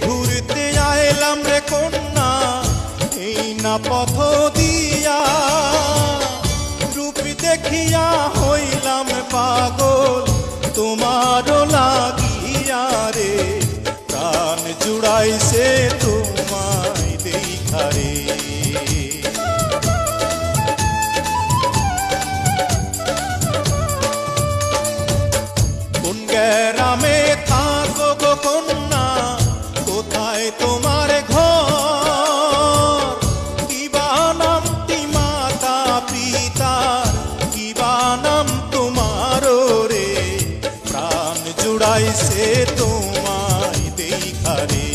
ঘুরতে আইলাম রে কন্যা এই না পথ দিয়া, রূপ দেখিয়া হইলাম পাগল তোমারও লাগিয়া রে, প্রাণ জুড়াইছে তোমায় দেখা রে। কোন গ্রামে থাকো গো কন্যা, কোথায় তোমার ঘর, কিবা নামটি মাতা পিতার, কিবা নাম তোমার রে, প্রাণ জুড়াইছে তোমায় দেখা রে।